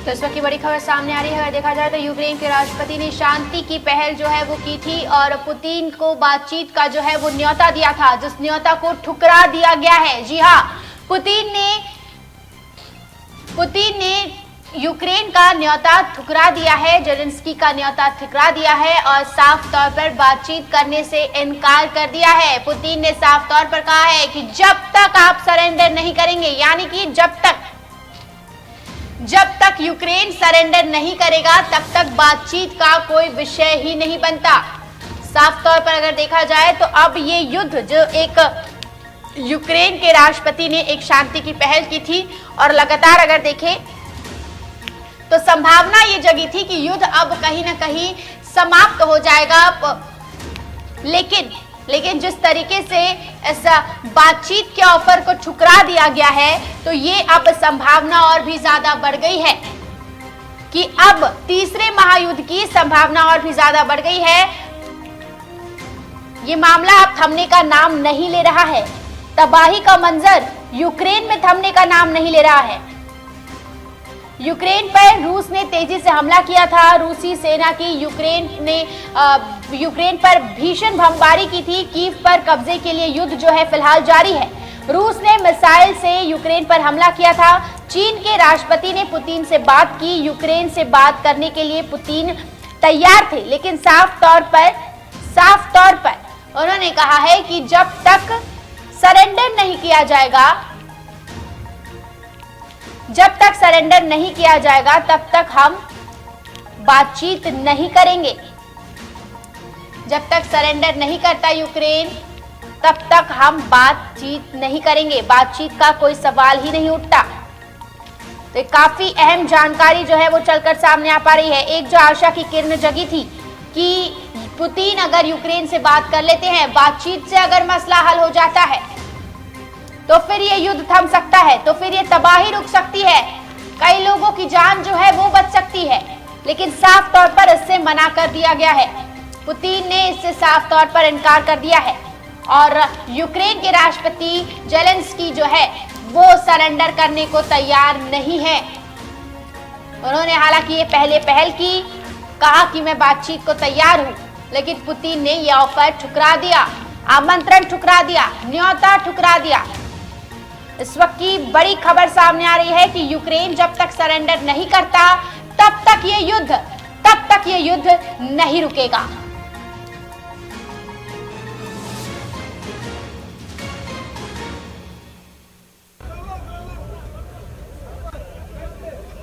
तो इस वक्त की बड़ी खबर सामने आ रही है। अगर देखा जाए तो यूक्रेन के राष्ट्रपति ने शांति की पहल जो है वो की थी और पुतिन को बातचीत का जो है वो न्योता दिया था, जिस न्योता को ठुकरा दिया गया है। जी हाँ, पुतिन ने यूक्रेन का न्योता ठुकरा दिया है, जेलेंस्की का न्योता ठुकरा दिया है और साफ तौर पर बातचीत करने से इनकार कर दिया है। पुतिन ने साफ तौर पर कहा है कि जब तक आप सरेंडर नहीं करेंगे, यानी कि जब तक यूक्रेन सरेंडर नहीं करेगा तब तक बातचीत का कोई विषय ही नहीं बनता। साफ तौर पर अगर देखा जाए तो अब ये युद्ध जो एक यूक्रेन के राष्ट्रपति ने एक शांति की पहल की थी और लगातार अगर देखें तो संभावना ये जगी थी कि युद्ध अब कहीं ना कहीं समाप्त हो जाएगा, लेकिन जिस तरीके से ऐसा बातचीत के ऑफर को ठुकरा दिया गया है तो ये अब संभावना और भी ज्यादा बढ़ गई है कि अब तीसरे महायुद्ध की संभावना और भी ज्यादा बढ़ गई है। ये मामला अब थमने का नाम नहीं ले रहा है। तबाही का मंजर यूक्रेन में थमने का नाम नहीं ले रहा है। यूक्रेन पर रूस ने तेजी से हमला किया था। रूसी सेना की यूक्रेन पर भीषण बमबारी की थी। कीव पर कब्जे के लिए युद्ध जो है फिलहाल जारी है। रूस ने मिसाइल से यूक्रेन पर हमला किया था। चीन के राष्ट्रपति ने पुतिन से बात की। यूक्रेन से बात करने के लिए पुतिन तैयार थे, लेकिन साफ तौर पर उन्होंने कहा है कि जब तक सरेंडर नहीं किया जाएगा तब तक हम बातचीत नहीं करेंगे। जब तक सरेंडर नहीं करता यूक्रेन तब तक हम बातचीत नहीं करेंगे। बातचीत का कोई सवाल ही नहीं उठता। तो काफी अहम जानकारी जो है वो चलकर सामने आ पा रही है। एक जो आशा की किरण जगी थी कि पुतिन अगर यूक्रेन से बात कर लेते हैं, बातचीत से अगर मसला हल हो जाता है तो फिर ये युद्ध थम सकता है, तो फिर ये तबाही रुक सकती है, कई लोगों की जान जो है वो बच सकती है। लेकिन साफ तौर पर इससे मना कर दिया गया है। पुतिन ने इससे साफ तौर पर इनकार कर दिया है और यूक्रेन के राष्ट्रपति जेलेंस्की जो है वो सरेंडर करने को तैयार नहीं है। उन्होंने हालांकि ये पहले पहल की, कहा कि मैं बातचीत को तैयार हूं, लेकिन पुतिन ने यह ऑफर ठुकरा दिया, आमंत्रण ठुकरा दिया, न्योता ठुकरा दिया। इस वक्त की बड़ी खबर सामने आ रही है कि यूक्रेन जब तक सरेंडर नहीं करता तब तक ये युद्ध नहीं रुकेगा।